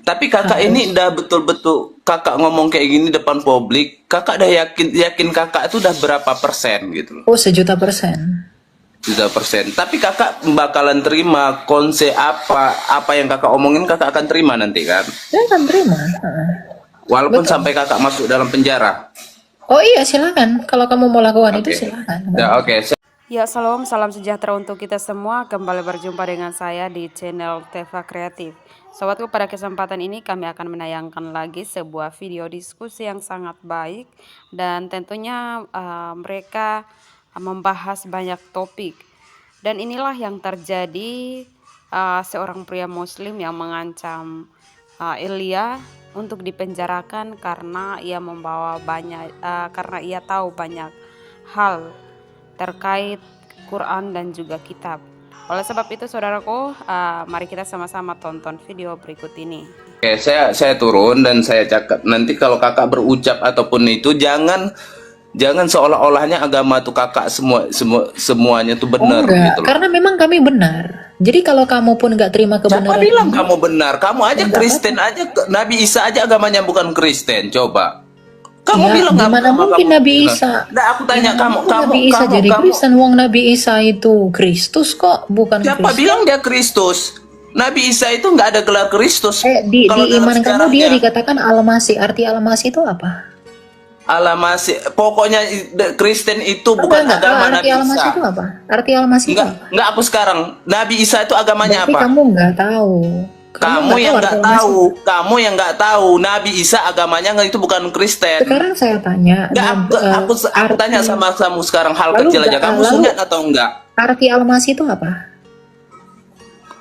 Tapi kakak ini Harus. udah betul-betul kakak ngomong kayak gini depan publik, kakak udah yakin kakak itu udah berapa persen gitu loh. Oh, 1.000.000%. Juta persen. Tapi kakak bakalan terima konsep apa yang kakak omongin kakak akan terima nanti kan? Saya akan terima. Heeh. Walaupun Betul. sampai kakak masuk dalam penjara. Oh iya, silakan. Kalau kamu mau lakukan itu Oke. silakan. Ya oke. Ya, salam sejahtera untuk kita semua. Kembali berjumpa dengan saya di channel Teva Kreatif. Sobatku, pada kesempatan ini kami akan menayangkan lagi sebuah video diskusi yang sangat baik. Dan tentunya mereka membahas banyak topik. Dan inilah yang terjadi, seorang pria muslim yang mengancam Ilya untuk dipenjarakan karena ia membawa banyak, karena ia tahu banyak hal terkait Quran dan juga kitab. Oleh sebab itu saudaraku, mari kita sama-sama tonton video berikut ini. Oke, saya turun dan saya cakap nanti kalau kakak berucap ataupun itu jangan seolah-olahnya agama tuh kakak semuanya tuh Oh benar enggak, gitu loh. karena memang kami benar. Jadi kalau kamu pun nggak terima Siapa kebenaran bilang ini, kamu benar? Kamu aja ya nggak Kristen apa-apa. aja, Nabi Isa aja agamanya bukan Kristen. Coba. Kamu Ya, bilang nggak gimana apa mungkin kamu Nabi bilang. Isa? Nah, aku tanya Gimana kamu, mungkin Nabi Isa jadi Kristen? Wong Nabi Isa itu Kristus kok, bukan siapa Kristen. bilang dia Kristus? Nabi Isa itu nggak ada gelar Kristus. Di Kalau dalam iman kamu dia sejarahnya, dikatakan Al-Masih. Arti Al-Masih itu apa? Masih, pokoknya Kristen itu bukan Enggak. agama Arti Nabi Al-Masih Isa. itu apa? Arti Al-Masih itu apa? Enggak aku sekarang. Nabi Isa itu agamanya Berarti apa? kamu nggak tahu. Kamu yang arti nggak Al-Masih. tahu, kamu yang nggak tahu. Nabi Isa agamanya itu bukan Kristen. Sekarang saya tanya, Nggak, aku tanya sama kamu sekarang hal Lalu kecil aja. nggak- Kamu lalu- sunat atau enggak? arti Al-Masih itu apa?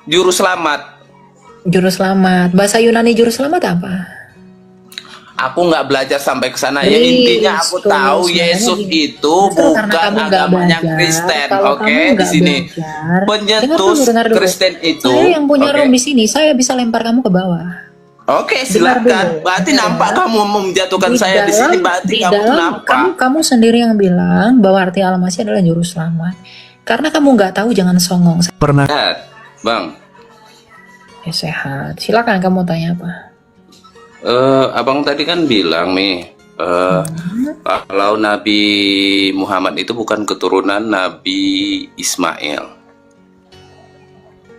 Juru selamat. Juru selamat. Bahasa Yunani juru selamat apa? Aku nggak belajar sampai ke sana ya. Intinya aku Kristus. tahu Makanya Yesus gini, itu justru karena bukan kamu nggak agamanya belajar, Kristen. kalau Oke, kamu di nggak sini belajar, penyetus dengar dulu. Kristen itu. Saya yang punya Oke. room di sini, saya bisa lempar kamu ke bawah. Oke, Dengar silakan. dulu. Berarti Dengar nampak ya. kamu menjatuhkan saya di sini. Berarti di kamu tuh dalam nampak. kamu sendiri yang bilang bahwa arti Al-Masih adalah juru selamat. Karena kamu nggak tahu, jangan songong. Lihat, Bang. Ya, sehat. Silakan kamu tanya apa? Abang tadi kan bilang nih, kalau Nabi Muhammad itu bukan keturunan Nabi Ismail.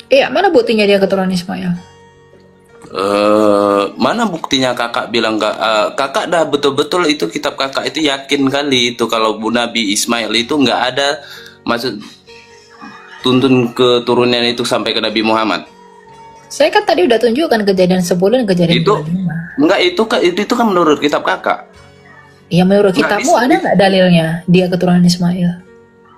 Iya, mana buktinya dia keturunan Ismail? Mana buktinya kakak bilang kakak dah betul-betul itu kitab kakak itu yakin kali itu kalau Nabi Ismail itu nggak ada maksud tuntun keturunan itu sampai ke Nabi Muhammad. Saya kan tadi udah tunjukkan kejadian 10 dan kejadian Itu 25. enggak itu kan menurut kitab kakak. Ya menurut Nggak kitabmu bisa. ada nggak dalilnya dia keturunan Ismail?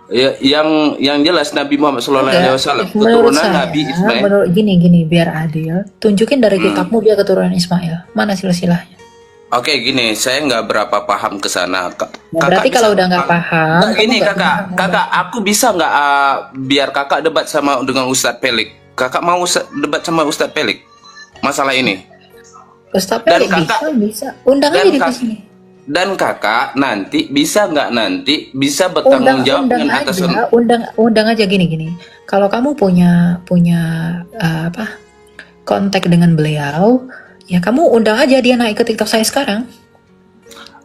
Ya, yang jelas Nabi Muhammad Sallallahu Alaihi Wasallam Menurut keturunan saya, Nabi Ismail. menurut gini biar adil, tunjukin dari kitabmu dia keturunan Ismail. Mana silsilahnya? Oke, gini, saya nggak berapa paham ke sana. Ya, berarti kalau udah nggak paham, Nggak, gini kamu nggak kakak, paham. kakak, aku bisa nggak biar kakak debat sama dengan Ustadz Pelik? Kakak mau debat sama Ustadz Pelik masalah ini? Ustaz Dan Pelik kakak- bisa. Undang dan aja di kak- sini. Dan kakak nanti bisa nggak nanti bisa bertanggung jawab dengan atas undang aja gini. Kalau kamu punya apa kontak dengan beliau, ya kamu undang aja dia naik ke TikTok saya sekarang.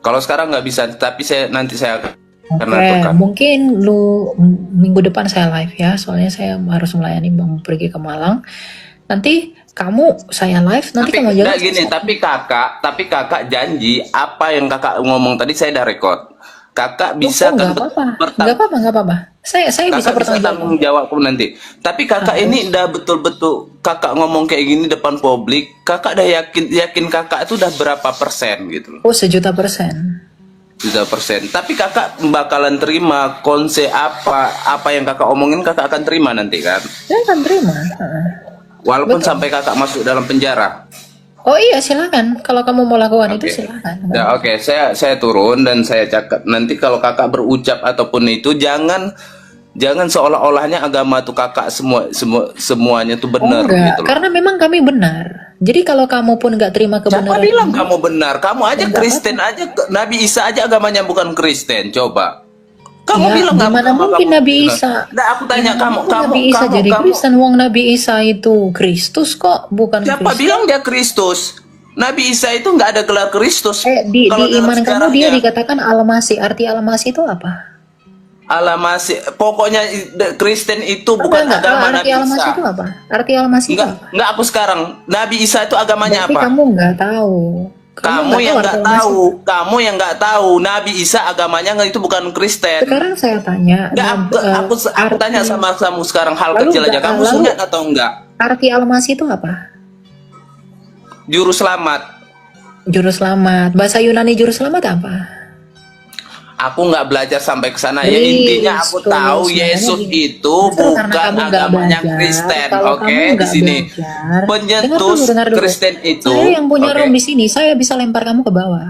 Kalau sekarang nggak bisa, tapi nanti saya akan Oke, aturkan. mungkin minggu depan saya live ya, soalnya saya harus melayani Bang pergi ke Malang. Nanti kamu saya live, nanti Tapi kamu nggak jawab. gini, tapi kakak janji apa yang kakak ngomong tadi saya udah record. Kakak bisa nggak kan apa-apa, nggak apa-apa. Saya bisa kakak bisa bertanggung jawab. tanggung jawabku nanti. Tapi kakak ini udah betul-betul kakak ngomong kayak gini depan publik, kakak udah yakin kakak itu udah berapa persen gitu loh. Oh, 1.000.000%. Juta persen. Tapi kakak bakalan terima konsep apa yang kakak omongin kakak akan terima nanti kan? Saya akan terima. Heeh. Walaupun Betul. sampai kakak masuk dalam penjara. Oh iya, silakan. Kalau kamu mau lakukan itu Oke. silakan. Ya oke, saya turun dan saya cakap nanti kalau kakak berucap ataupun itu jangan seolah-olahnya agama tuh kakak semuanya tuh Oh, benar enggak, gitu loh. karena memang kami benar. Jadi kalau kamu pun nggak terima Siapa kebenaran bilang ini, kamu benar? Kamu aja Enggak Kristen aja, Nabi Isa aja agamanya bukan Kristen. Coba. Kamu Ya, bilang nggak gimana apa mungkin kamu Nabi bilang. Isa? Nah, aku tanya Gimana kamu, mungkin Nabi Isa jadi Kristen? Wong Nabi Isa itu Kristus kok, bukan siapa Kristen. bilang dia Kristus? Nabi Isa itu nggak ada gelar Kristus. Di Kalau dalam iman kamu dia sejarahnya, dikatakan Al-Masih. Arti Al-Masih itu apa? Allah masih, pokoknya Kristen itu bukan Enggak. agama Arti Nabi Al-Masih itu Isa. apa? Arti Al-Masih itu apa? Enggak aku sekarang. Nabi Isa itu agamanya Berarti apa? kamu nggak tahu. Kamu yang arti nggak Al-Masih. tahu, kamu yang nggak tahu. Nabi Isa agamanya itu bukan Kristen. Sekarang saya tanya, Nggak, aku tanya sama kamu sekarang hal Lalu kecil aja. nggak- Kamu lalu- sunat atau enggak? arti Al-Masih itu apa? Juru selamat. Juru selamat. Bahasa Yunani juru selamat apa? Aku nggak belajar sampai ke sana. Ya intinya aku Kristus. tahu Makanya Yesus gini, itu justru karena bukan kamu nggak agamanya belajar, Kristen. kalau Oke, kamu di nggak sini belajar, penyetus dengar dulu. Kristen itu. Saya yang punya Oke. room di sini, saya bisa lempar kamu ke bawah.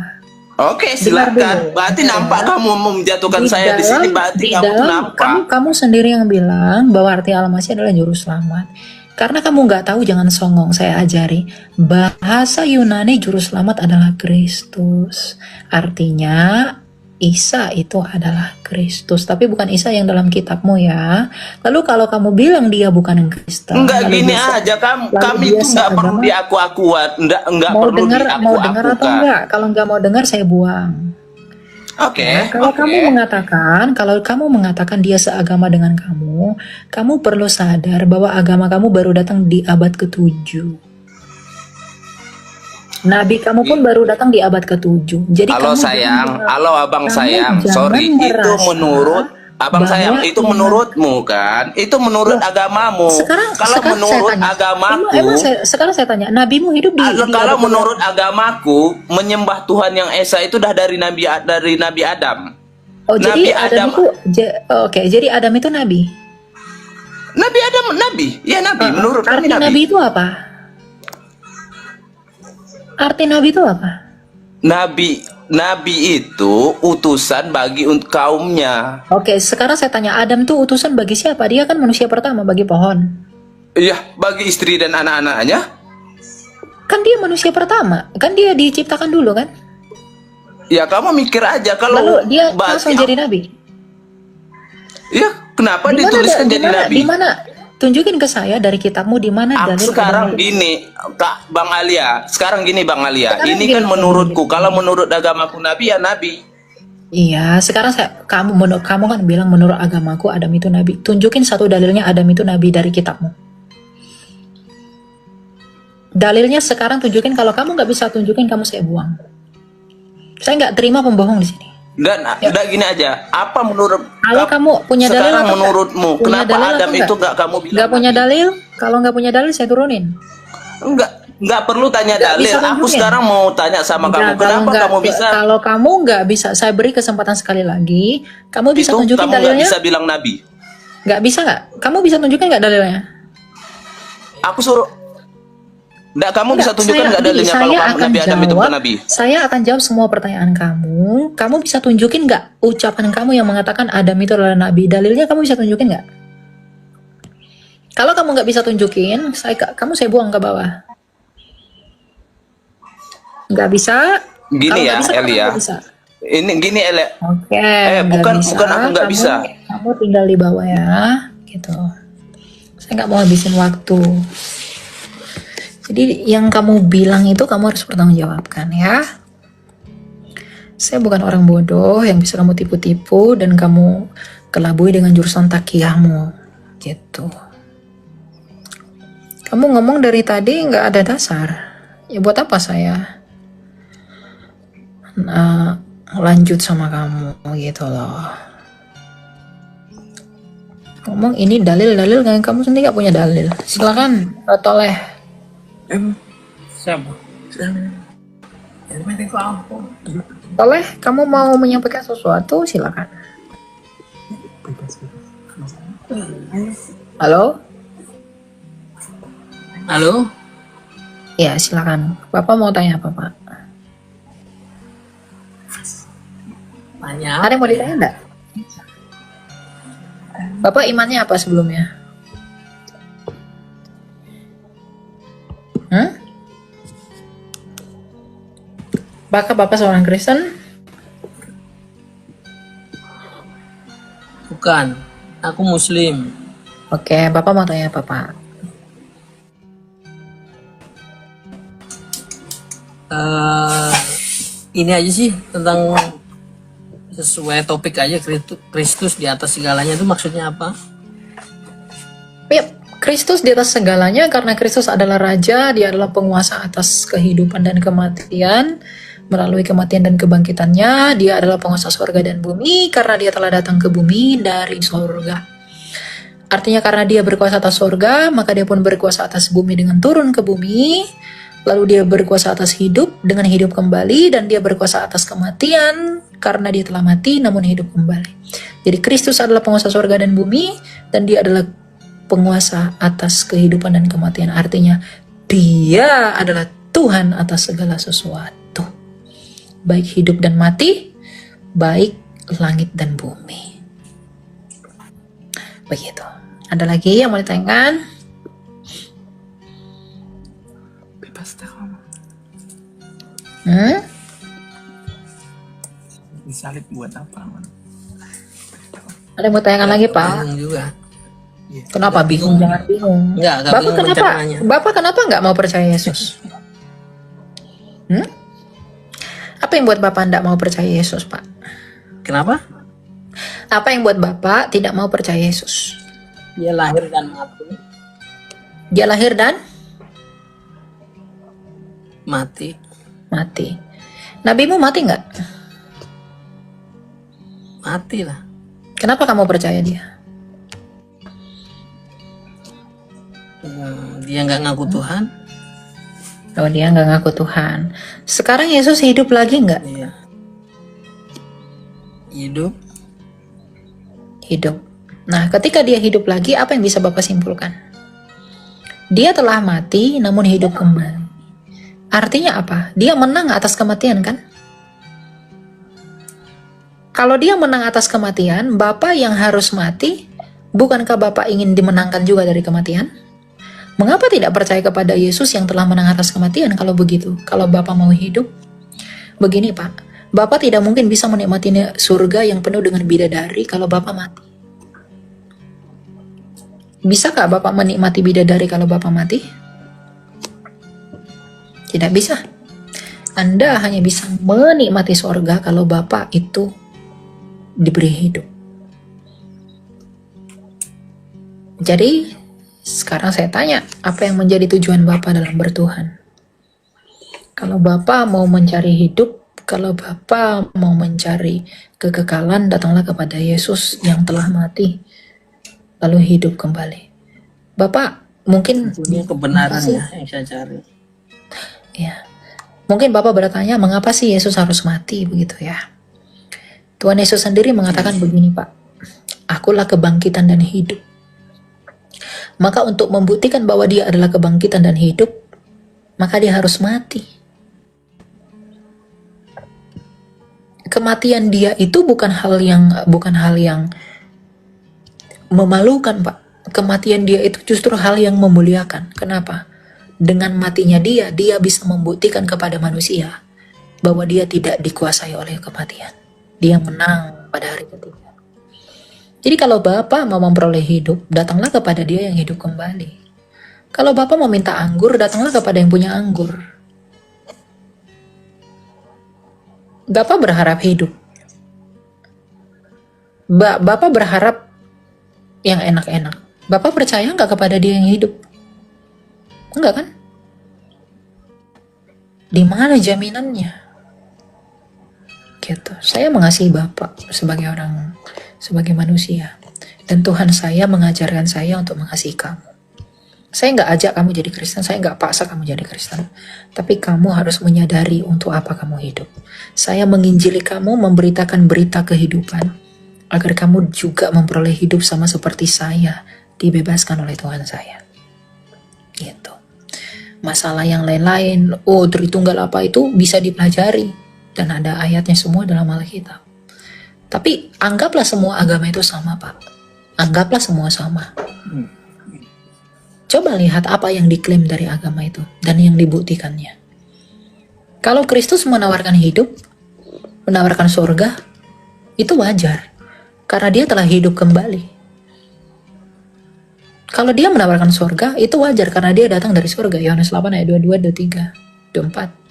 Oke, Dengar silakan. dulu. Berarti Ya. nampak kamu menjatuhkan saya di sini. Berarti di kamu tuh dalam nampak. kamu sendiri yang bilang bahwa arti Al-Masih adalah juru selamat. Karena kamu nggak tahu, jangan songong, saya ajari. Bahasa Yunani juru selamat adalah Kristus. Artinya Isa itu adalah Kristus, tapi bukan Isa yang dalam kitabmu ya. Lalu kalau kamu bilang dia bukan Kristen, Enggak lalu gini dia- aja kamu. lalu Kami dia itu nggak perlu seagama, diaku-akuan. Enggak mau perlu dengar atau diaku-akukan. enggak? Kalau nggak mau dengar saya buang. Oke. Ya, kalau kamu mengatakan dia seagama dengan kamu perlu sadar bahwa agama kamu baru datang di abad ke-7. Nabi kamu pun baru datang di abad ke-7. Jadi Halo kamu sayang, jangan- halo abang kamu sayang. jangan Sorry, itu merasa menurut abang bahwa sayang. Itu iman- menurutmu kan? Itu menurut Loh, agamamu. Sekarang Kalau menurut saya tanya, agamaku, sekarang saya tanya, nabimu hidup di kalau abad menurut agamaku, menyembah Tuhan yang esa itu dah dari Nabi Adam. Oh, Nabi jadi Adam Adam. itu oke, jadi Adam itu nabi. Nabi Adam nabi. Ya nabi. Menurut kami Arti nabi nabi. itu apa? Arti nabi itu apa? Nabi itu utusan bagi kaumnya. Oke, sekarang saya tanya, Adam tuh utusan bagi siapa? Dia kan manusia pertama bagi pohon. Iya, bagi istri dan anak-anaknya. Kan dia manusia pertama. Kan dia diciptakan dulu kan? Ya kamu mikir aja kalau Lalu dia berarti langsung jadi nabi. Ya, kenapa Di mana dituliskan jadi nabi? di mana? Tunjukin ke saya dari kitabmu di mana dalil Sekarang adanya. gini, Kak Bang Alia. Sekarang gini Bang Alia. Sekarang Ini gini, kan menurutku. Kalau menurut agamaku nabi ya nabi. Iya, sekarang kamu kan bilang menurut agamaku Adam itu nabi. Tunjukin satu dalilnya Adam itu nabi dari kitabmu. Dalilnya sekarang tunjukin. Kalau kamu nggak bisa tunjukin, kamu saya buang. Saya nggak terima pembohong di sini. Dan udah gini aja. Apa menurut Kalau kamu punya dalil sekarang atau menurutmu enggak? Punya kenapa dalil Adam atau itu enggak? nggak kamu bilang Nggak punya nabi? dalil? Kalau nggak punya dalil saya turunin. Nggak perlu tanya Nggak dalil. bisa Aku tunjukin. sekarang mau tanya sama kamu. Nggak, Kenapa kamu bisa? Kalau kamu nggak bisa, saya beri kesempatan sekali lagi. Kamu bisa Itu tunjukin kamu nggak dalilnya? bisa bilang nabi. Nggak bisa nggak? Kamu bisa tunjukin nggak dalilnya? Aku suruh. Nggak, kamu bisa tunjukkan nggak dalilnya saya kalau kamu akan Nabi Adam itu bukan nabi? Saya akan jawab semua pertanyaan kamu. Kamu bisa tunjukin nggak ucapan kamu yang mengatakan Adam itu adalah nabi? Dalilnya kamu bisa tunjukin nggak? Kalau kamu nggak bisa tunjukin, kamu saya buang ke bawah. Nggak bisa. Gini Kalau ya, nggak bisa, kamu Elia. nggak bisa. Ini gini Elia. Oke. nggak bukan bisa. aku nggak bisa. Kamu tinggal di bawah ya, gitu. Saya nggak mau habisin waktu. Jadi yang kamu bilang itu kamu harus bertanggungjawabkan ya. Saya bukan orang bodoh yang bisa kamu tipu-tipu dan kamu kelabui dengan jurusan takiyahmu, gitu. Kamu ngomong dari tadi nggak ada dasar. Ya buat apa saya lanjut sama kamu gitu loh. Ngomong ini dalil kan kamu sendiri nggak punya dalil. Silakan toleh. Siapa? Toleh, kamu mau menyampaikan sesuatu silakan. Halo? Halo? Ya silakan. Bapak mau tanya apa Pak? Tanya. Ada yang mau ditanya enggak? Bapak imannya apa sebelumnya? Apakah Bapak seorang Kristen? Bukan, aku Muslim. Oke, Bapak mau tanya apa, Pak? Eh, ini aja sih tentang sesuai topik aja, Kristus di atas segalanya itu maksudnya apa? Yap, Kristus di atas segalanya karena Kristus adalah Raja, dia adalah penguasa atas kehidupan dan kematian. Melalui kematian dan kebangkitannya, dia adalah penguasa surga dan bumi karena dia telah datang ke bumi dari surga. Artinya karena dia berkuasa atas surga, maka dia pun berkuasa atas bumi dengan turun ke bumi. Lalu dia berkuasa atas hidup dengan hidup kembali, dan dia berkuasa atas kematian karena dia telah mati namun hidup kembali. Jadi Kristus adalah penguasa surga dan bumi, dan dia adalah penguasa atas kehidupan dan kematian. Artinya dia adalah Tuhan atas segala sesuatu, baik hidup dan mati, baik langit dan bumi. Begitu. Ada lagi yang mau ditanyakan? Bebas deh kamu. Disalib buat apa, Man? Ada yang mau tanyakan lagi, Pak? Bingung juga. Kenapa bingung? Jangan bingung. Enggak Bapak bingung kenapa? rencananya. Bapak kenapa nggak mau percaya Yesus? Apa yang buat Bapak tidak mau percaya Yesus, Pak? Kenapa? Apa yang buat Bapak tidak mau percaya Yesus? Dia lahir dan mati. Dia lahir dan Mati. mati. Nabimu mati nggak? Mati lah. Kenapa kamu percaya dia? Dia nggak ngaku Tuhan. Oh, dia nggak ngaku Tuhan. Sekarang Yesus hidup lagi nggak? Iya. Hidup. Hidup. Nah, ketika dia hidup lagi, apa yang bisa Bapak simpulkan? Dia telah mati namun hidup kembali. Artinya apa? Dia menang atas kematian, kan? Kalau dia menang atas kematian, Bapak yang harus mati, bukankah Bapak ingin dimenangkan juga dari kematian? Mengapa tidak percaya kepada Yesus yang telah menang atas kematian kalau begitu? Kalau Bapak mau hidup? Begini, Pak. Bapak tidak mungkin bisa menikmati surga yang penuh dengan bidadari kalau Bapak mati. Bisakah Bapak menikmati bidadari kalau Bapak mati? Tidak bisa. Anda hanya bisa menikmati surga kalau Bapak itu diberi hidup. Jadi, sekarang saya tanya, apa yang menjadi tujuan Bapak dalam bertuhan? Kalau Bapak mau mencari hidup, kalau Bapak mau mencari kekekalan, datanglah kepada Yesus yang telah mati, lalu hidup kembali. Bapak mungkin Ini kebenaran ya yang saya cari. Ya, mungkin Bapak bertanya, mengapa sih Yesus harus mati begitu ya? Tuhan Yesus sendiri mengatakan begini, Pak. Akulah kebangkitan dan hidup. Maka untuk membuktikan bahwa dia adalah kebangkitan dan hidup, maka dia harus mati. Kematian dia itu bukan hal yang memalukan, Pak. Kematian dia itu justru hal yang memuliakan. Kenapa? Dengan matinya dia bisa membuktikan kepada manusia bahwa dia tidak dikuasai oleh kematian. Dia menang pada hari ketiga. Jadi kalau Bapak mau memperoleh hidup, datanglah kepada dia yang hidup kembali. Kalau Bapak mau minta anggur, datanglah kepada yang punya anggur. Bapak berharap hidup. Bapak berharap yang enak-enak. Bapak percaya nggak kepada dia yang hidup? Enggak kan? Di mana jaminannya? Gitu. Saya mengasihi Bapak sebagai manusia. Dan Tuhan saya mengajarkan saya untuk mengasihi kamu. Saya nggak ajak kamu jadi Kristen, saya nggak paksa kamu jadi Kristen. Tapi kamu harus menyadari untuk apa kamu hidup. Saya menginjili kamu, memberitakan berita kehidupan, agar kamu juga memperoleh hidup sama seperti saya, dibebaskan oleh Tuhan saya. Gitu. Masalah yang lain-lain, Tritunggal apa itu bisa dipelajari. Dan ada ayatnya semua dalam Alkitab. Tapi anggaplah semua agama itu sama, Pak. Anggaplah semua sama. Coba lihat apa yang diklaim dari agama itu dan yang dibuktikannya. Kalau Kristus menawarkan hidup, menawarkan surga, itu wajar. karena dia telah hidup kembali. Kalau dia menawarkan surga, itu wajar karena dia datang dari surga. Yohanes 8 ayat 22, 23, 24.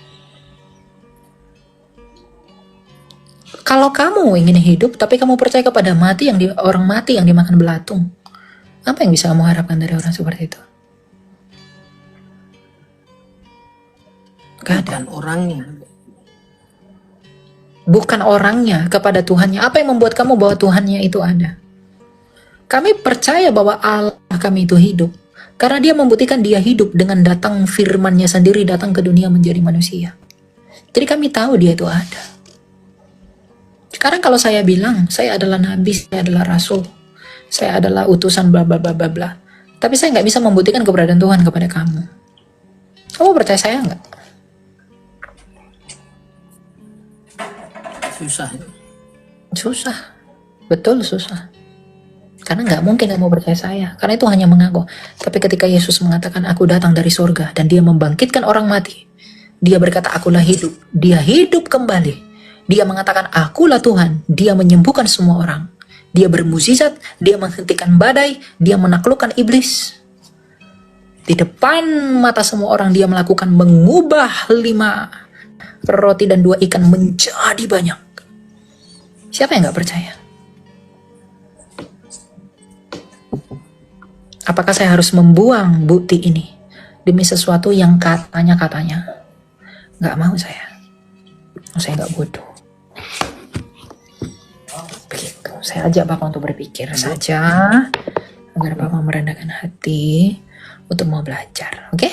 Kalau kamu ingin hidup, tapi kamu percaya kepada orang mati yang dimakan belatung, apa yang bisa kamu harapkan dari orang seperti itu? Gak ada. Bukan orangnya. Bukan orangnya, kepada Tuhannya. Apa yang membuat kamu bahwa Tuhannya itu ada? Kami percaya bahwa Allah kami itu hidup karena dia membuktikan dia hidup dengan datang firman-Nya sendiri datang ke dunia menjadi manusia. Jadi kami tahu dia itu ada. Sekarang kalau saya bilang saya adalah nabi, saya adalah rasul, saya adalah utusan bla bla bla bla bla, tapi saya nggak bisa membuktikan keberadaan Tuhan kepada kamu. Kamu percaya saya nggak? Susah. Susah, betul susah. Karena nggak mungkin kamu percaya saya, karena itu hanya mengaku. Tapi ketika Yesus mengatakan aku datang dari surga dan dia membangkitkan orang mati, dia berkata akulah hidup, dia hidup kembali. Dia mengatakan akulah Tuhan, dia menyembuhkan semua orang. Dia bermukjizat, dia menghentikan badai, dia menaklukkan iblis. Di depan mata semua orang dia mengubah 5 roti dan 2 ikan menjadi banyak. Siapa yang nggak percaya? Apakah saya harus membuang bukti ini demi sesuatu yang katanya? Nggak mau saya. Saya nggak bodoh. Begitu. Saya ajak Bapak untuk berpikir saja agar Bapak merendahkan hati untuk mau belajar. Oke?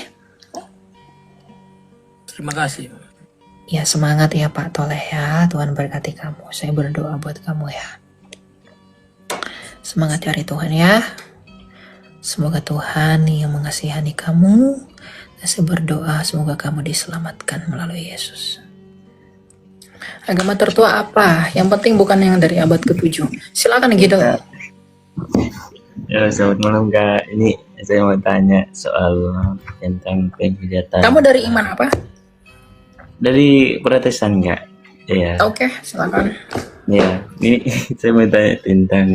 Terima kasih. Ya semangat ya Pak Toleh ya. Tuhan berkati kamu. Saya berdoa buat kamu ya. Semangat cari Tuhan ya. Semoga Tuhan yang mengasihani kamu. Dan saya berdoa semoga kamu diselamatkan melalui Yesus. Agama tertua apa? Yang penting bukan yang dari abad ke-7. Silakan gitu. Ya, selamat malam Kak. Ini saya mau tanya soal tentang penghujatan. Kamu dari iman apa? Dari Protestan Kak. Ya. Oke, silakan. Ya, ini saya mau tanya tentang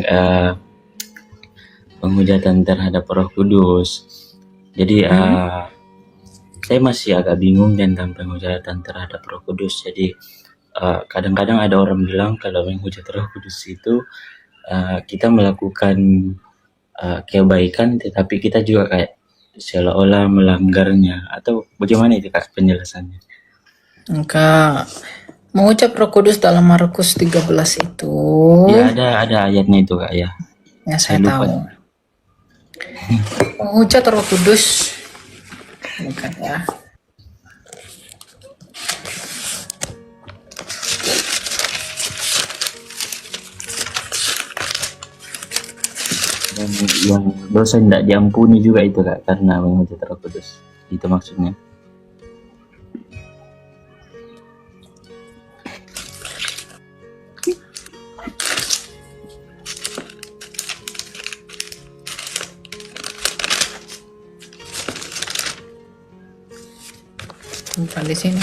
penghujatan terhadap Roh Kudus. Jadi saya masih agak bingung tentang penghujatan terhadap Roh Kudus. Jadi kadang-kadang ada orang bilang kalau menghujat Roh Kudus itu kita melakukan kebaikan, tetapi kita juga kayak seolah-olah melanggarnya, atau bagaimana itu Kak penjelasannya? Enggak. Mengucap Roh Kudus dalam Markus 13 itu. Ya ada ayatnya itu Kak ya. Ya saya Saya lupa. tahu. Mengucap Roh Kudus. Bukan ya. Dan yang dosa tidak diampuni juga itu Kak, karena menghujat Roh Kudus. Itu maksudnya. Bukan di sini.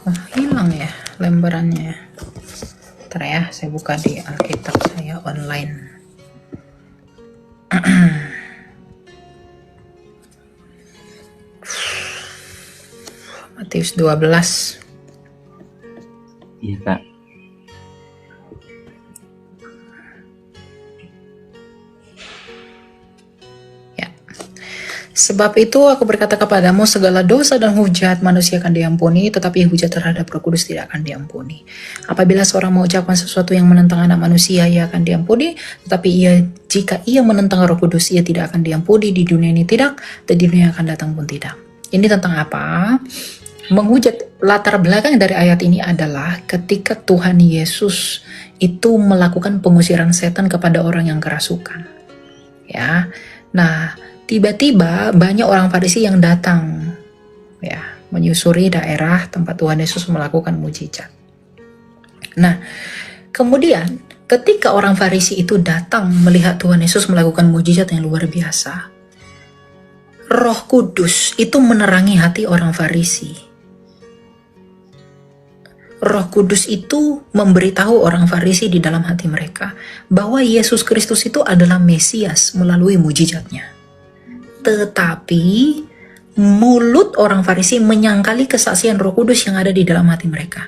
Kok hilang ya lembarannya? Ntar ya, saya buka di Alkitab saya online. Matius 12. Iya Kak. Sebab itu aku berkata kepadamu, segala dosa dan hujat manusia akan diampuni, tetapi hujat terhadap Roh Kudus tidak akan diampuni. Apabila seorang mengucapkan sesuatu yang menentang anak manusia, ia akan diampuni, tetapi jika ia menentang Roh Kudus, ia tidak akan diampuni, di dunia ini tidak, dan di dunia yang akan datang pun tidak. Ini tentang apa? Menghujat, latar belakang dari ayat ini adalah ketika Tuhan Yesus itu melakukan pengusiran setan kepada orang yang kerasukan. Ya. Nah, tiba-tiba banyak orang Farisi yang datang ya, menyusuri daerah tempat Tuhan Yesus melakukan mujizat. Nah, kemudian ketika orang Farisi itu datang melihat Tuhan Yesus melakukan mujizat yang luar biasa, Roh Kudus itu menerangi hati orang Farisi. Roh Kudus itu memberitahu orang Farisi di dalam hati mereka bahwa Yesus Kristus itu adalah Mesias melalui mujizatnya. Tetapi mulut orang Farisi menyangkali kesaksian Roh Kudus yang ada di dalam hati mereka.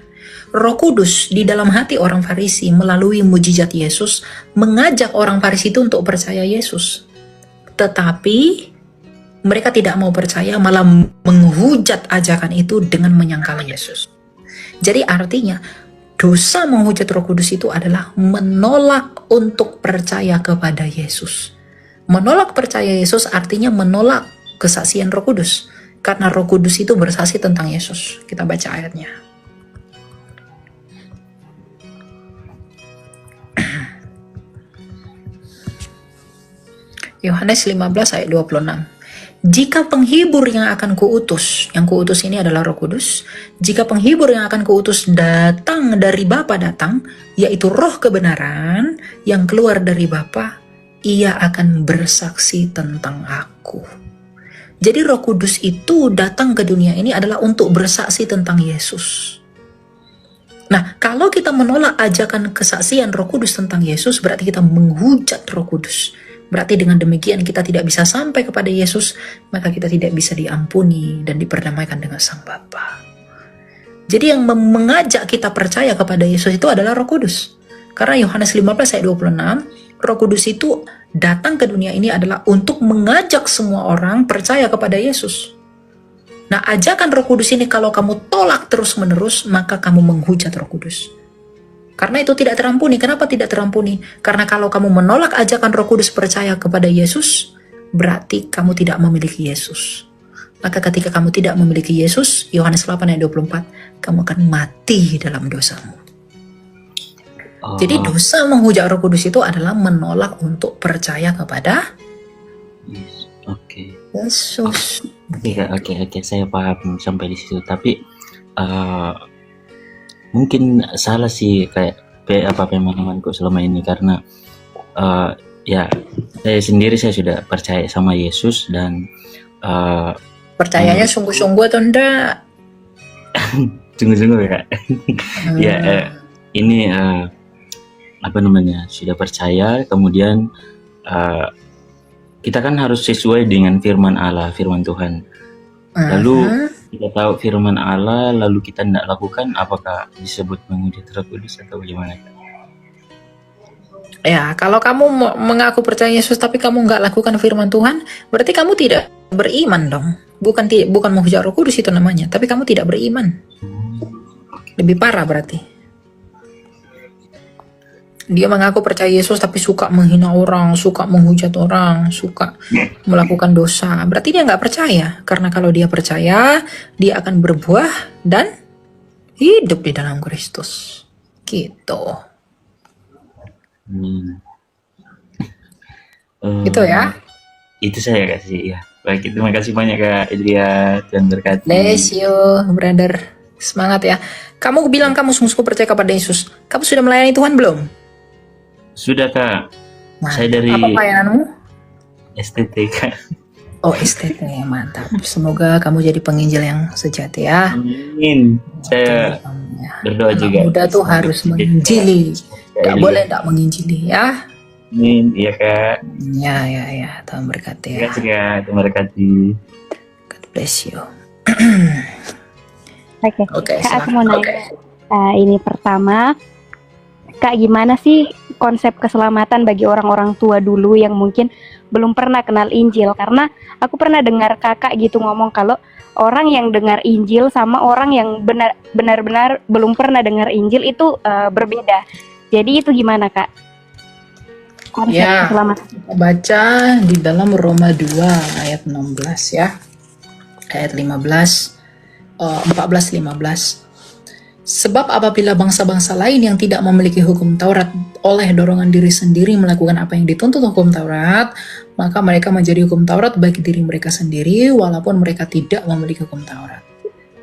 Roh Kudus di dalam hati orang Farisi melalui mujizat Yesus mengajak orang Farisi itu untuk percaya Yesus. Tetapi mereka tidak mau percaya, malah menghujat ajakan itu dengan menyangkal Yesus. Jadi artinya dosa menghujat Roh Kudus itu adalah menolak untuk percaya kepada Yesus. Menolak percaya Yesus artinya menolak kesaksian Roh Kudus. Karena Roh Kudus itu bersaksi tentang Yesus. Kita baca ayatnya. Yohanes 15 ayat 26. Jika penghibur yang akan kuutus, yang kuutus ini adalah Roh Kudus, jika penghibur yang akan kuutus datang dari Bapa datang, yaitu Roh kebenaran yang keluar dari Bapa, ia akan bersaksi tentang aku. Jadi Roh Kudus itu datang ke dunia ini adalah untuk bersaksi tentang Yesus. Nah, kalau kita menolak ajakan kesaksian Roh Kudus tentang Yesus, berarti kita menghujat Roh Kudus. Berarti dengan demikian kita tidak bisa sampai kepada Yesus, maka kita tidak bisa diampuni dan diperdamaikan dengan Sang Bapa. Jadi yang mengajak kita percaya kepada Yesus itu adalah Roh Kudus. Karena Yohanes 15 ayat 26, Roh Kudus itu datang ke dunia ini adalah untuk mengajak semua orang percaya kepada Yesus. Nah, ajakan Roh Kudus ini kalau kamu tolak terus-menerus, maka kamu menghujat Roh Kudus. Karena itu tidak terampuni. Kenapa tidak terampuni? Karena kalau kamu menolak ajakan Roh Kudus percaya kepada Yesus, berarti kamu tidak memiliki Yesus. Maka ketika kamu tidak memiliki Yesus, Yohanes 8 ayat 24, kamu akan mati dalam dosamu. Jadi dosa menghujat Roh Kudus itu adalah menolak untuk percaya kepada Yes. Oke. Yesus. Oke, saya paham sampai di situ. Tapi mungkin salah sih kayak pemahamanku selama ini, karena ya saya sendiri saya sudah percaya sama Yesus dan Percayanya sungguh-sungguh atau enggak? sungguh-sungguh ya Kak. Ya ini sudah percaya, kemudian kita kan harus sesuai dengan firman Allah, firman Tuhan. Lalu kita tahu firman Allah, lalu kita tidak lakukan, apakah disebut menghujat Roh Kudus atau bagaimana? Ya, kalau kamu mengaku percaya Yesus tapi kamu nggak lakukan firman Tuhan, berarti kamu tidak beriman dong. Bukan menghujat Roh Kudus itu namanya, tapi kamu tidak beriman. Lebih parah berarti. Dia mengaku percaya Yesus tapi suka menghina orang, suka menghujat orang, suka melakukan dosa. Berarti dia nggak percaya. Karena kalau dia percaya, dia akan berbuah dan hidup di dalam Kristus. Gitu. Gitu ya. Itu saya kasih ya. Baik, terima kasih banyak Kak Idria, Tuhan berkati. Bless you, brother. Semangat ya. Kamu bilang kamu sungguh-sungguh percaya kepada Yesus. Kamu sudah melayani Tuhan belum? Sudah Kak. Nah, Saya dari apa pelayananmu? STT Kak. Oh, STT, mantap. Semoga kamu jadi penginjil yang sejati ya. Amin. Saya berdoa Anak juga. muda tuh harus menginjili. Tidak boleh tidak menginjili ya. Amin. Iya Kak. Ya. Tuhan berkati Terima ya. kasih Kak. Tuhan berkati. God bless you. Oke, Kak, aku silakan. mau nanya. Ini pertama, Kak, gimana sih konsep keselamatan bagi orang-orang tua dulu yang mungkin belum pernah kenal Injil? Karena aku pernah dengar kakak gitu ngomong kalau orang yang dengar Injil sama orang yang benar-benar belum pernah dengar Injil itu berbeda. Jadi itu gimana Kak? Konsep Ya. keselamatan. Baca di dalam Roma 2 ayat 16 ya. Ayat 15, 14-15. Sebab apabila bangsa-bangsa lain yang tidak memiliki hukum Taurat oleh dorongan diri sendiri melakukan apa yang dituntut hukum Taurat, maka mereka menjadi hukum Taurat bagi diri mereka sendiri walaupun mereka tidak memiliki hukum Taurat.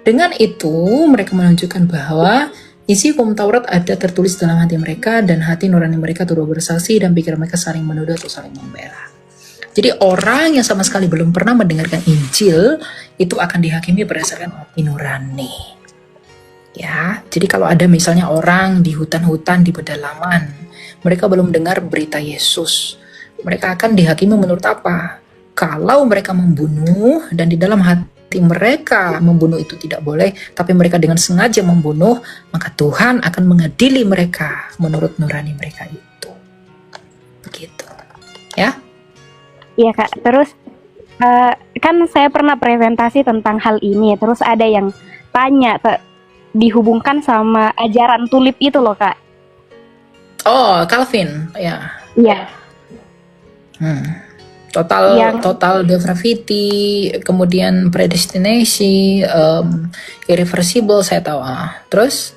Dengan itu mereka menunjukkan bahwa isi hukum Taurat ada tertulis dalam hati mereka dan hati nurani mereka turut bersaksi dan pikiran mereka saling menuduh atau saling membela. Jadi orang yang sama sekali belum pernah mendengarkan Injil itu akan dihakimi berdasarkan hati nurani. Ya, jadi kalau ada misalnya orang di hutan-hutan di pedalaman, mereka belum dengar berita Yesus, mereka akan dihakimi menurut apa? Kalau mereka membunuh dan di dalam hati mereka membunuh itu tidak boleh, tapi mereka dengan sengaja membunuh, maka Tuhan akan mengadili mereka menurut nurani mereka itu. Begitu. Ya? Iya Kak, terus kan saya pernah presentasi tentang hal ini, terus ada yang tanya dihubungkan sama ajaran tulip itu loh Kak. Oh, Calvin, ya. Iya, Total depravity, kemudian predestination, irreversible, saya tahu. Terus?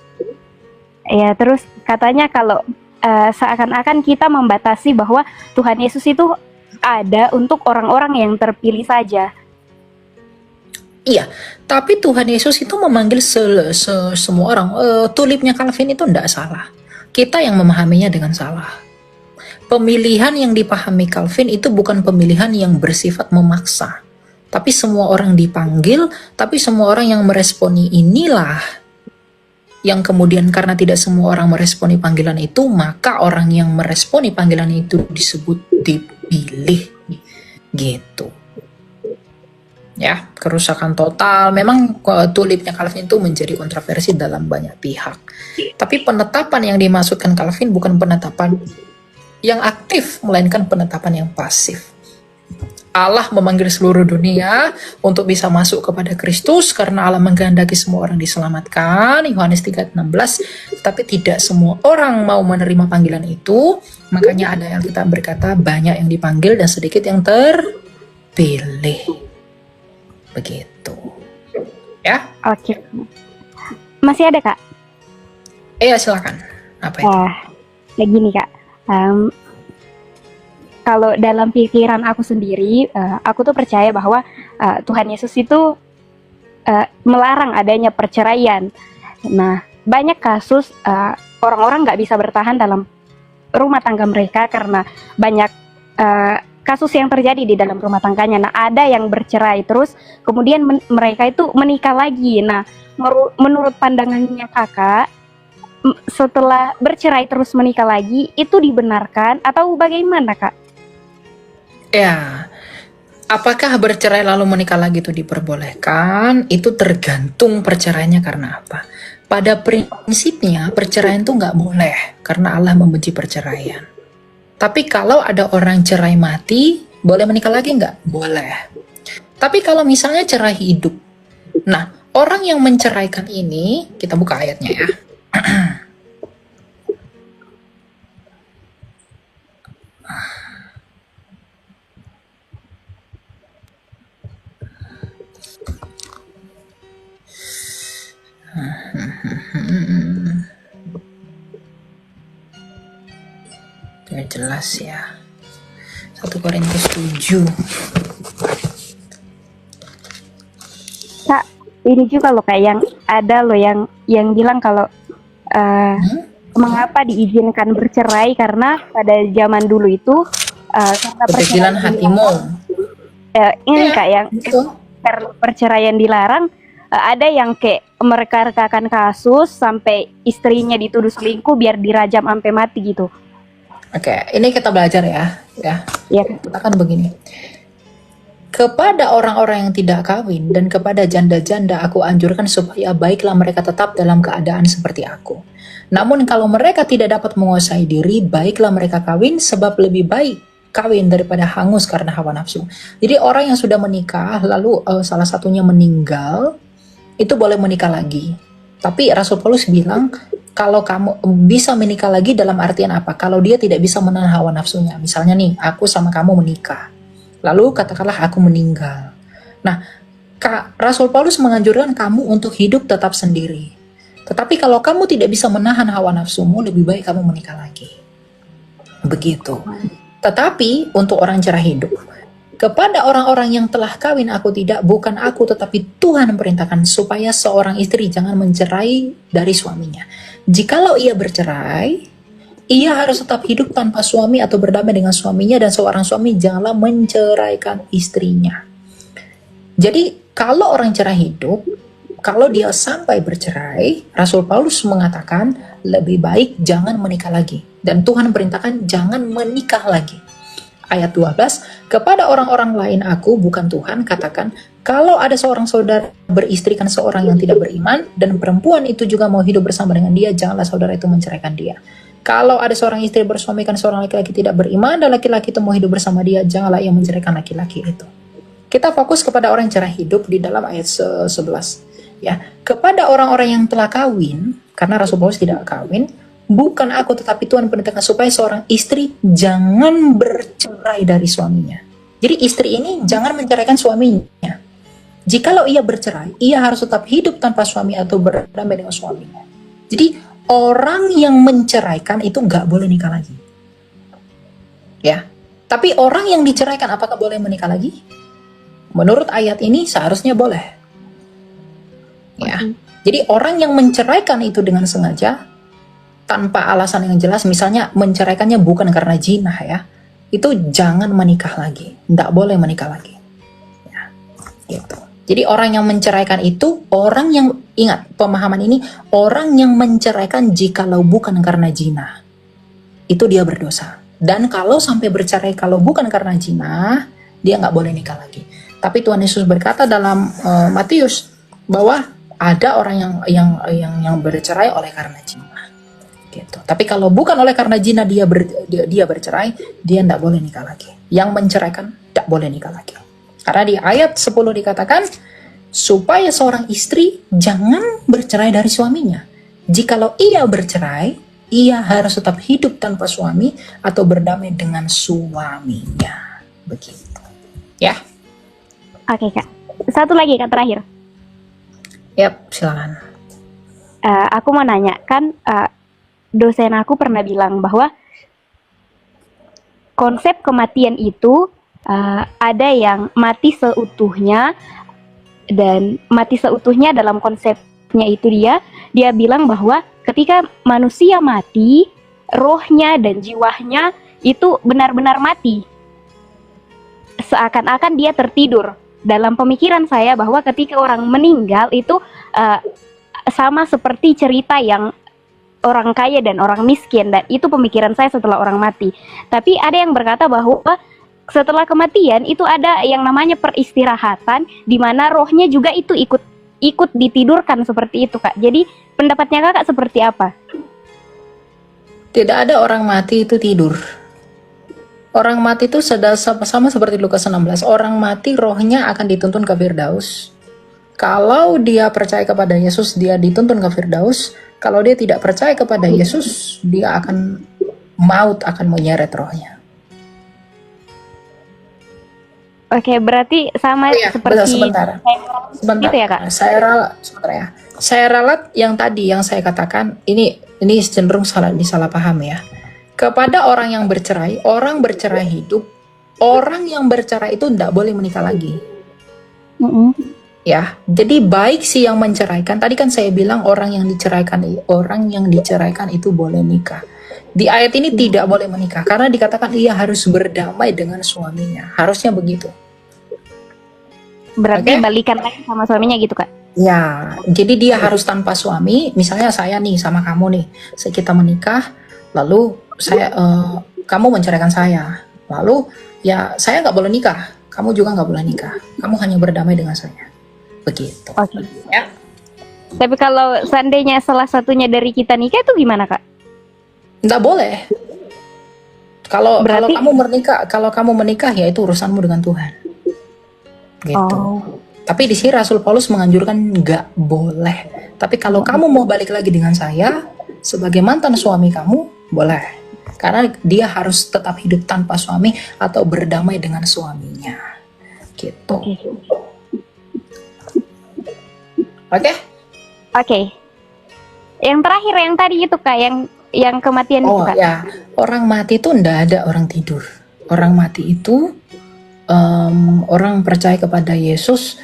ya terus katanya kalau seakan-akan kita membatasi bahwa Tuhan Yesus itu ada untuk orang-orang yang terpilih saja. Iya, tapi Tuhan Yesus itu memanggil semua orang. Tulipnya Calvin itu tidak salah. Kita yang memahaminya dengan salah. Pemilihan yang dipahami Calvin itu bukan pemilihan yang bersifat memaksa. Tapi semua orang dipanggil, tapi semua orang yang meresponi inilah yang kemudian karena tidak semua orang meresponi panggilan itu, maka orang yang meresponi panggilan itu disebut dipilih. Gitu. Ya, kerusakan total. Memang tulipnya Calvin itu menjadi kontroversi dalam banyak pihak. Tapi penetapan yang dimaksudkan Calvin bukan penetapan yang aktif, melainkan penetapan yang pasif. Allah memanggil seluruh dunia untuk bisa masuk kepada Kristus karena Allah mengkehendaki semua orang diselamatkan, Yohanes 3:16. Tapi tidak semua orang mau menerima panggilan itu, makanya ada yang kita berkata banyak yang dipanggil dan sedikit yang terpilih. Begitu. Ya? Oke. Masih ada Kak? Iya, silakan. Apa itu? Kayak gini Kak. Kalau dalam pikiran aku sendiri, aku tuh percaya bahwa Tuhan Yesus itu melarang adanya perceraian. Nah, banyak kasus orang-orang nggak bisa bertahan dalam rumah tangga mereka karena banyak kasus yang terjadi di dalam rumah tangganya. Nah, ada yang bercerai terus, kemudian mereka itu menikah lagi. Nah, menurut pandangannya Kakak, setelah bercerai terus menikah lagi, itu dibenarkan atau bagaimana Kak? Ya, apakah bercerai lalu menikah lagi itu diperbolehkan? Itu tergantung perceraiannya karena apa. Pada prinsipnya perceraian itu nggak boleh karena Allah membenci perceraian. Tapi kalau ada orang cerai mati, boleh menikah lagi nggak? Boleh. Tapi kalau misalnya cerai hidup, nah orang yang menceraikan ini, kita buka ayatnya ya. Biar jelas ya. 1 Korintus 7. Kak, ini juga loh kayak yang ada loh yang bilang kalau mengapa diizinkan bercerai karena pada zaman dulu itu karena Kepikiran hatimu. ini Kak yang Betul. karena perceraian dilarang, ada yang kayak mereka-rekakan kasus sampai istrinya dituduh selingkuh biar dirajam sampai mati gitu. Oke, ini kita belajar ya. Ya. Katakan begini. Kepada orang-orang yang tidak kawin dan kepada janda-janda aku anjurkan supaya baiklah mereka tetap dalam keadaan seperti aku. Namun kalau mereka tidak dapat menguasai diri, baiklah mereka kawin sebab lebih baik kawin daripada hangus karena hawa nafsu. Jadi orang yang sudah menikah lalu salah satunya meninggal, itu boleh menikah lagi. Tapi Rasul Paulus bilang kalau kamu bisa menikah lagi dalam artian apa? Kalau dia tidak bisa menahan hawa nafsunya. Misalnya nih, aku sama kamu menikah. Lalu katakanlah aku meninggal. Nah, Rasul Paulus menganjurkan kamu untuk hidup tetap sendiri. Tetapi kalau kamu tidak bisa menahan hawa nafsumu, lebih baik kamu menikah lagi. Begitu. Tetapi untuk orang cerai hidup, kepada orang-orang yang telah kawin aku tidak, bukan aku tetapi Tuhan memerintahkan supaya seorang istri jangan mencerai dari suaminya. Jikalau ia bercerai, ia harus tetap hidup tanpa suami atau berdamai dengan suaminya, dan seorang suami janganlah menceraikan istrinya. Jadi kalau orang cerai hidup, kalau dia sampai bercerai, Rasul Paulus mengatakan lebih baik jangan menikah lagi. Dan Tuhan perintahkan jangan menikah lagi. Ayat 12, kepada orang-orang lain aku, bukan Tuhan, katakan, kalau ada seorang saudara beristrikan seorang yang tidak beriman, dan perempuan itu juga mau hidup bersama dengan dia, janganlah saudara itu menceraikan dia. Kalau ada seorang istri bersuamikan seorang laki-laki tidak beriman, dan laki-laki itu mau hidup bersama dia, janganlah ia menceraikan laki-laki itu. Kita fokus kepada orang yang cerai hidup di dalam ayat 11. Ya, kepada orang-orang yang telah kawin, karena Rasul Paulus tidak kawin, bukan aku tetapi Tuhan perintahkan supaya seorang istri jangan bercerai dari suaminya. Jadi istri ini jangan menceraikan suaminya. Jikalau ia bercerai, ia harus tetap hidup tanpa suami atau berdamai dengan suaminya. Jadi orang yang menceraikan itu nggak boleh nikah lagi. Ya, tapi orang yang diceraikan apakah boleh menikah lagi? Menurut ayat ini seharusnya boleh. Ya, jadi orang yang menceraikan itu dengan sengaja tanpa alasan yang jelas, misalnya menceraikannya bukan karena zina ya, itu jangan menikah lagi, tidak boleh menikah lagi. Ya, gitu. Jadi orang yang menceraikan itu orang yang, ingat pemahaman ini, orang yang menceraikan jikalau bukan karena zina, itu dia berdosa. Dan kalau sampai bercerai kalau bukan karena zina, dia nggak boleh nikah lagi. Tapi Tuhan Yesus berkata dalam Matius bahwa ada orang yang bercerai oleh karena zina, gitu. Tapi kalau bukan oleh karena zina dia bercerai, dia tidak boleh nikah lagi. Yang menceraikan tidak boleh nikah lagi. Karena di ayat 10 dikatakan supaya seorang istri jangan bercerai dari suaminya. Jikalau ia bercerai, ia harus tetap hidup tanpa suami atau berdamai dengan suaminya. Begitu. Ya. Oke Kak. Satu lagi Kak terakhir. Yap, silakan. Aku mau nanya, kan dosen aku pernah bilang bahwa konsep kematian itu ada yang mati seutuhnya, dan mati seutuhnya dalam konsepnya itu dia bilang bahwa ketika manusia mati, rohnya dan jiwanya itu benar-benar mati. Seakan-akan dia tertidur. Dalam pemikiran saya bahwa ketika orang meninggal itu sama seperti cerita yang orang kaya dan orang miskin, dan itu pemikiran saya setelah orang mati. Tapi ada yang berkata bahwa setelah kematian itu ada yang namanya peristirahatan, di mana rohnya juga itu ikut ditidurkan seperti itu Kak. Jadi pendapatnya Kakak seperti apa? Tidak ada orang mati itu tidur. Orang mati itu sama seperti Lukas 16. Orang mati rohnya akan dituntun ke Firdaus. Kalau dia percaya kepada Yesus, dia dituntun ke Firdaus. Kalau dia tidak percaya kepada Yesus, dia akan maut akan menyeret rohnya. Oke, berarti sama seperti sebentar. gitu ya Kak? Saya ralat yang tadi yang saya katakan, ini cenderung disalah paham ya. Kepada orang yang bercerai, orang bercerai hidup, orang yang bercerai itu tidak boleh menikah lagi. Ya, jadi baik sih yang menceraikan. Tadi kan saya bilang orang yang diceraikan itu boleh nikah. Di ayat ini tidak boleh menikah karena dikatakan ia harus berdamai dengan suaminya. Harusnya begitu. Berarti balikan lagi sama suaminya gitu Kak? Ya, jadi dia harus tanpa suami. Misalnya saya nih sama kamu nih, kita menikah, lalu kamu menceraikan saya, lalu ya saya nggak boleh nikah, kamu juga nggak boleh nikah, kamu hanya berdamai dengan saya, begitu. Oke. Ya. Tapi kalau seandainya salah satunya dari kita nikah itu gimana Kak? Nggak boleh. Kalau Berarti- kamu menikah ya itu urusanmu dengan Tuhan. Gitu. Oh. Tapi di sini Rasul Paulus menganjurkan nggak boleh. Tapi kalau kamu mau balik lagi dengan saya sebagai mantan suami kamu, boleh. Karena dia harus tetap hidup tanpa suami atau berdamai dengan suaminya. Gitu. Oke? Oke. Yang terakhir yang tadi itu Kak, yang kematian itu Oh Kak. ya, orang mati itu ndak ada orang tidur. Orang mati itu orang percaya kepada Yesus,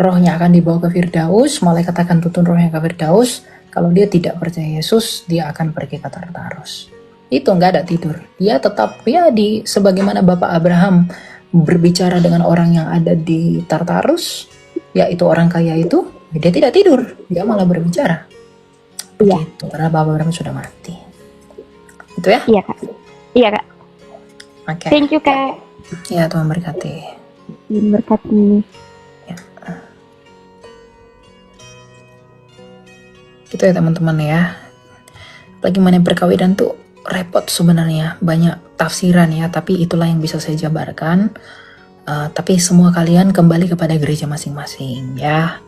rohnya akan dibawa ke Firdaus, malaikat akan tuntun rohnya ke Firdaus. Kalau dia tidak percaya Yesus, dia akan pergi ke Tartarus. Itu nggak ada tidur. Dia tetap ya sebagaimana Bapak Abraham berbicara dengan orang yang ada di Tartarus, yaitu orang kaya itu, Dia tidak tidur, dia malah berbicara. Iya. Begitu, karena bapak sudah mati. Itu ya? Iya, Kak. Iya, Kak. Oke. Thank you, Kak. Ya, Tuhan berkati. Berkati. Gitu ya teman-teman ya. Lagi mengenai perkawinan tuh repot sebenarnya, banyak tafsiran ya, tapi itulah yang bisa saya jabarkan. Tapi semua kalian kembali kepada gereja masing-masing ya.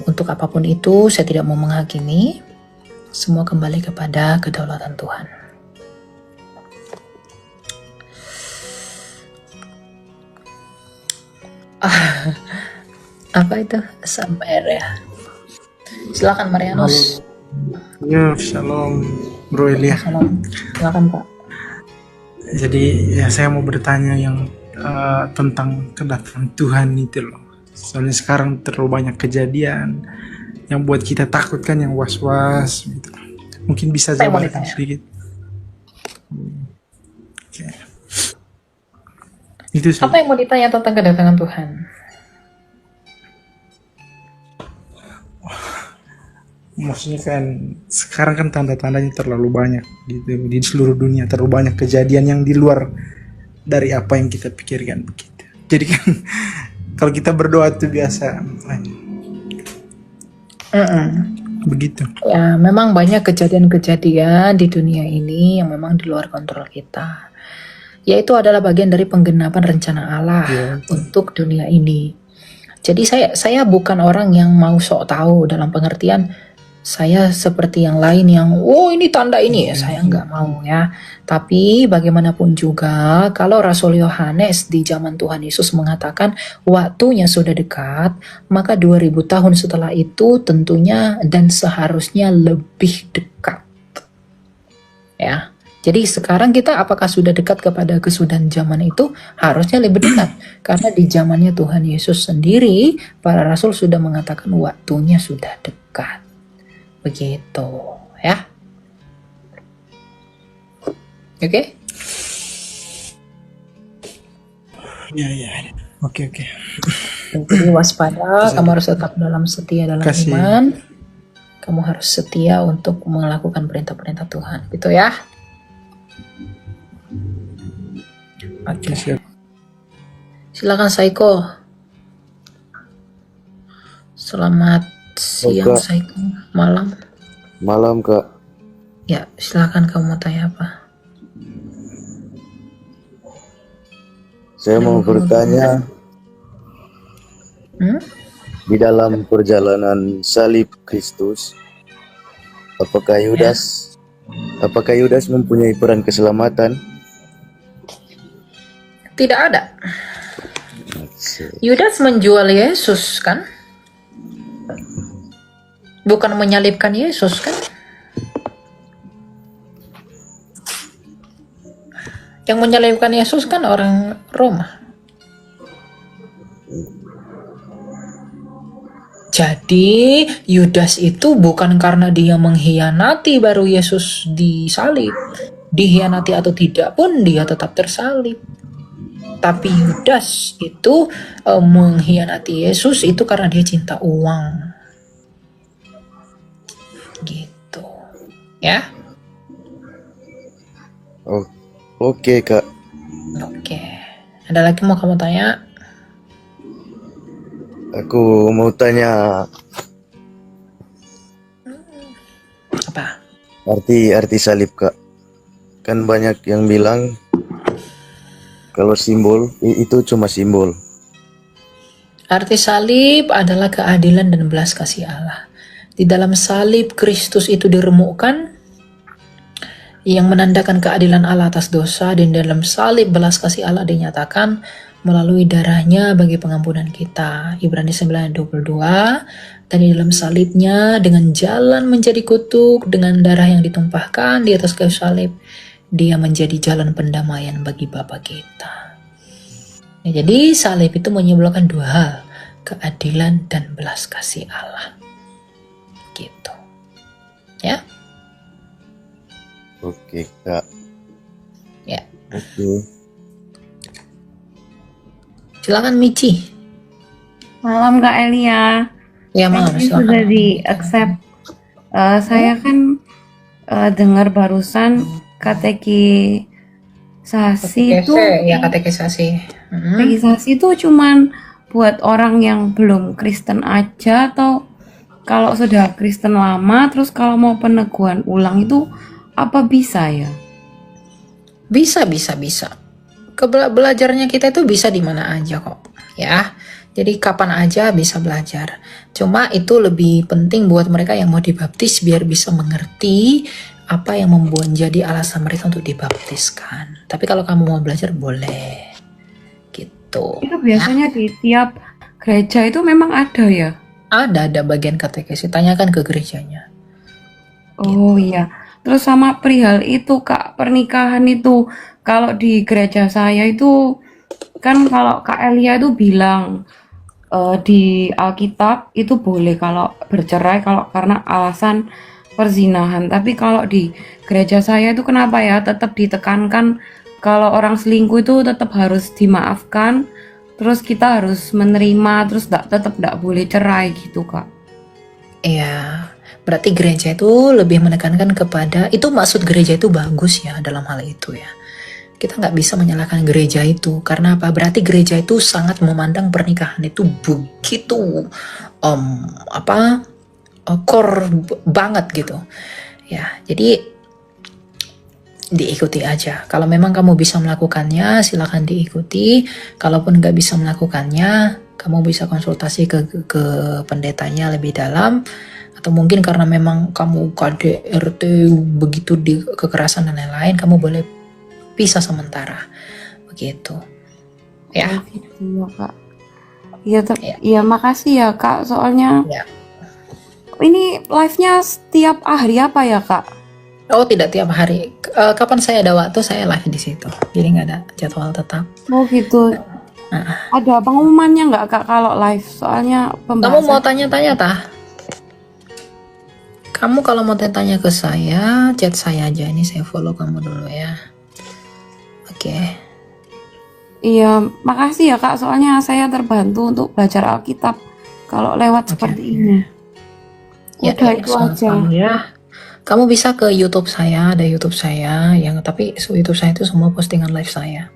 Untuk apapun itu saya tidak mau menghakimi, semua kembali kepada kedaulatan Tuhan. Apa itu? Sabar ya. Silakan Marianus. Ya, shalom Bro Elia. Salam. Silakan Pak. Jadi ya saya mau bertanya yang tentang kedatangan Tuhan itu loh. Soalnya sekarang terlalu banyak kejadian yang buat kita takut kan, yang was-was gitu. Mungkin bisa Saya mau jabarkan ditanya. sedikit. Oke. Itu sih. Apa yang mau ditanya tentang kedatangan Tuhan? Maksudnya kan sekarang kan tanda-tandanya terlalu banyak gitu di seluruh dunia, terlalu banyak kejadian yang di luar dari apa yang kita pikirkan begitu. Jadi kan kalau kita berdoa itu biasa begitu. Ya, memang banyak kejadian-kejadian di dunia ini yang memang di luar kontrol kita. Yaitu adalah bagian dari penggenapan rencana Allah Ya. untuk dunia ini. Jadi saya bukan orang yang mau sok tahu dalam pengertian saya seperti yang lain yang ini tanda ini ya, saya nggak mau ya. Tapi bagaimanapun juga kalau Rasul Yohanes di zaman Tuhan Yesus mengatakan waktunya sudah dekat, maka 2000 tahun setelah itu tentunya dan seharusnya lebih dekat. Ya. Jadi sekarang kita apakah sudah dekat kepada kesudahan zaman itu? Harusnya lebih dekat. Karena di zamannya Tuhan Yesus sendiri, para rasul sudah mengatakan waktunya sudah dekat. Begitu, ya. Oke? Ya. Oke. Jadi waspada, kamu harus tetap setia dalam Kasih. iman. Kamu harus setia untuk melakukan perintah-perintah Tuhan. Gitu ya. Oke. Siap. Silakan Saiko. Selamat siang Kak. Saiko. Malam. Malam Kak, Ya, silakan kamu mau tanya apa? saya mau bertanya di dalam perjalanan salib Kristus, apakah Yudas mempunyai peran keselamatan? Tidak ada. Yudas menjual Yesus kan? Bukan menyalibkan Yesus kan? Yang menyalibkan Yesus kan orang Roma. Jadi Yudas itu bukan karena dia mengkhianati baru Yesus disalib. Dikhianati atau tidak pun dia tetap tersalib. Tapi Yudas itu mengkhianati Yesus itu karena dia cinta uang. Gitu. Ya? Oke Kak, Oke. Ada lagi mau kamu tanya? aku mau tanya Apa? arti salib Kak. Kan banyak yang bilang kalau simbol itu cuma simbol. Arti salib adalah keadilan dan belas kasih Allah. Di dalam salib Kristus itu diremukkan yang menandakan keadilan Allah atas dosa, dan dalam salib belas kasih Allah dinyatakan melalui darahnya bagi pengampunan kita. Ibrani 9:22. Dan di dalam salibnya dengan jalan menjadi kutuk, dengan darah yang ditumpahkan di atas kayu salib, dia menjadi jalan pendamaian bagi Bapa kita. Ya, jadi salib itu menyimbolkan dua hal, keadilan dan belas kasih Allah. Gitu. Ya. Oke Kak. Ya. Oke. Silakan Michi. Malam Kak Elia. Ya, Mam, Thank you silakan. sudah di accept. Saya kan dengar barusan katekisasi itu Ya, katekisasi. katekisasi itu cuman buat orang yang belum Kristen aja, atau kalau sudah Kristen lama terus kalau mau peneguhan ulang itu apa bisa ya? Bisa. Belajarnya kita itu bisa di mana aja kok, ya. Jadi kapan aja bisa belajar. Cuma itu lebih penting buat mereka yang mau dibaptis biar bisa mengerti apa yang membuat jadi alasan mereka untuk dibaptiskan. Tapi kalau kamu mau belajar boleh, gitu. Itu biasanya di tiap gereja itu memang ada ya? Ada bagian katekesi. Tanyakan ke gerejanya. Oh iya. Terus sama perihal itu Kak, pernikahan itu kalau di gereja saya itu kan kalau Kak Elia itu bilang di Alkitab itu boleh kalau bercerai kalau karena alasan perzinahan. Tapi kalau di gereja saya itu kenapa ya tetap ditekankan kalau orang selingkuh itu tetap harus dimaafkan, terus kita harus menerima, terus tetap tidak boleh cerai gitu Kak. Iya, berarti gereja itu lebih menekankan kepada, itu maksud gereja itu bagus ya dalam hal itu ya. Kita nggak bisa menyalahkan gereja itu, karena apa? Berarti gereja itu sangat memandang pernikahan itu begitu core banget gitu. Ya, jadi diikuti aja. Kalau memang kamu bisa melakukannya, silakan diikuti. Kalaupun nggak bisa melakukannya, kamu bisa konsultasi ke pendetanya lebih dalam. Atau mungkin karena memang kamu KDRT begitu di kekerasan dan lain-lain, kamu boleh pisah sementara. Begitu. Ya. Gitu ya Kak. Iya, makasih ya Kak. Soalnya Ya. ini live-nya setiap hari apa ya Kak? Oh, tidak tiap hari. Kapan saya ada waktu, saya live di situ. Jadi nggak ada jadwal tetap. Oh gitu. Ada pengumumannya nggak Kak kalau live? Soalnya Kamu mau pembahasan. tanya-tanya tah? Kamu kalau mau tanya ke saya, chat saya aja. Ini saya follow kamu dulu ya. Oke. Iya, makasih ya Kak. Soalnya saya terbantu untuk belajar Alkitab kalau lewat seperti ini. Ya, Udah itu aja. kamu ya. Kamu bisa ke YouTube saya, ada YouTube saya yang tapi YouTube saya itu semua postingan live saya.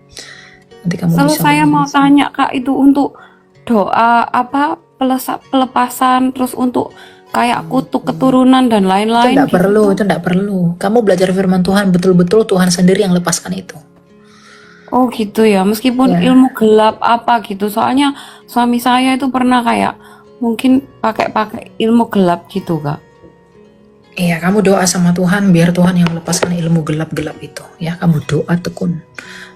Nanti kamu Kalau bisa saya lihat. mau tanya Kak, itu untuk doa apa pelepasan, terus untuk kayak kutuk keturunan dan Itu lain-lain enggak gitu. perlu, itu enggak perlu. Kamu belajar firman Tuhan, betul-betul Tuhan sendiri yang lepaskan itu. Oh gitu ya, meskipun Ya. ilmu gelap apa gitu. Soalnya suami saya itu pernah kayak mungkin pakai ilmu gelap gitu Kak. Iya, kamu doa sama Tuhan biar Tuhan yang melepaskan ilmu gelap-gelap itu. Ya, kamu doa tekun.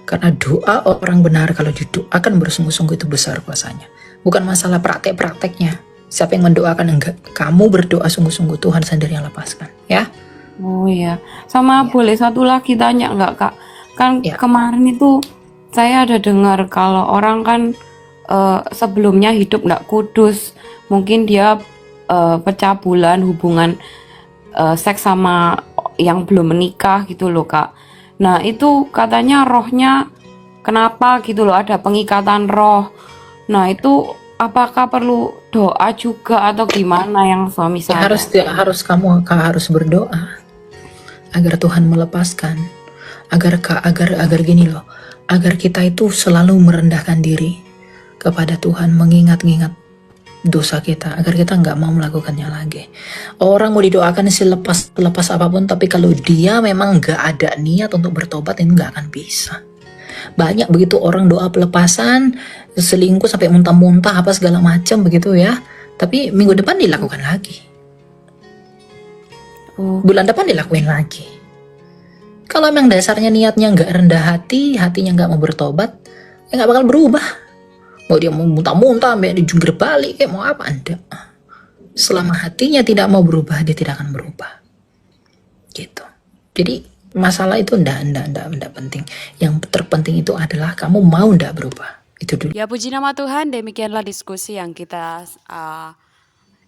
Karena doa orang benar kalau didoakan bersungguh-sungguh itu besar kuasanya. Bukan masalah praktek-prakteknya. Siapa yang mendoakan enggak? Kamu berdoa sungguh-sungguh, Tuhan sendiri yang lepaskan. Ya. Oh iya. Sama boleh satu lagi tanya nggak Kak? Kan Ya. kemarin itu saya ada dengar kalau orang kan sebelumnya hidup nggak kudus. Mungkin dia pencabulan hubungan seks sama yang belum menikah gitu loh Kak. Nah itu katanya rohnya kenapa gitu loh, ada pengikatan roh. Nah itu apakah perlu doa juga atau gimana yang suami Ya, saya? kamu harus berdoa agar Tuhan melepaskan, agar gini loh, agar kita itu selalu merendahkan diri kepada Tuhan, mengingat-ingat dosa kita, agar kita nggak mau melakukannya lagi. Orang mau didoakan sih lepas apapun, tapi kalau dia memang nggak ada niat untuk bertobat, itu nggak akan bisa. Banyak begitu orang doa pelepasan, selingkuh sampai muntah-muntah apa segala macam begitu ya, tapi minggu depan dilakukan lagi. Bulan depan dilakuin lagi. Kalau emang dasarnya niatnya nggak rendah hati, hatinya nggak mau bertobat, ya nggak bakal berubah. Mau dia mau muntah-muntah, sampai dijungkir balik, kayak mau apa, enggak. Selama hatinya tidak mau berubah, dia tidak akan berubah. Gitu. Jadi masalah itu enggak penting. Yang terpenting itu adalah kamu mau enggak berubah. Itu dulu. Ya puji nama Tuhan, demikianlah diskusi yang kita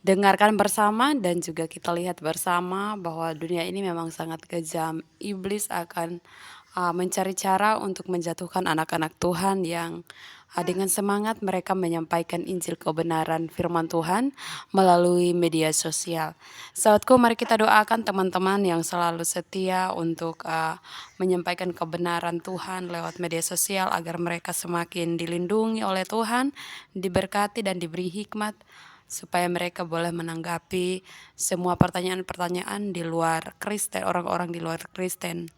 dengarkan bersama dan juga kita lihat bersama bahwa dunia ini memang sangat kejam. Iblis akan mencari cara untuk menjatuhkan anak-anak Tuhan yang Dengan semangat mereka menyampaikan Injil kebenaran firman Tuhan melalui media sosial. Sahabatku, mari kita doakan teman-teman yang selalu setia untuk menyampaikan kebenaran Tuhan lewat media sosial agar mereka semakin dilindungi oleh Tuhan, diberkati dan diberi hikmat supaya mereka boleh menanggapi semua pertanyaan-pertanyaan di luar Kristen, orang-orang di luar Kristen,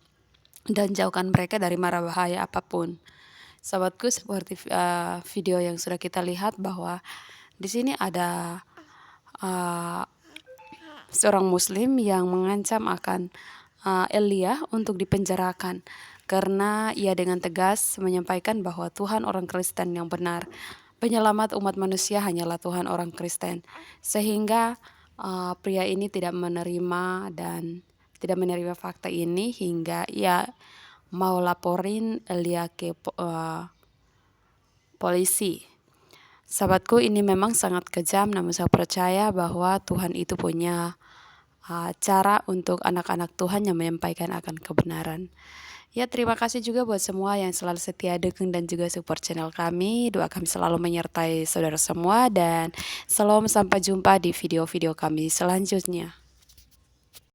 dan jauhkan mereka dari mara bahaya apapun. Sahabatku, seperti video yang sudah kita lihat bahwa di sini ada seorang muslim yang mengancam akan Elia untuk dipenjarakan karena ia dengan tegas menyampaikan bahwa Tuhan orang Kristen yang benar. Penyelamat umat manusia hanyalah Tuhan orang Kristen. Sehingga pria ini tidak menerima dan tidak menerima fakta ini hingga ia mau laporin Elia ke polisi. Sahabatku, ini memang sangat kejam, namun saya percaya bahwa Tuhan itu punya cara untuk anak-anak Tuhan yang menyampaikan akan kebenaran. Ya, terima kasih juga buat semua yang selalu setia dukung dan juga support channel kami. Doa kami selalu menyertai saudara semua, dan salam, sampai jumpa di video-video kami selanjutnya.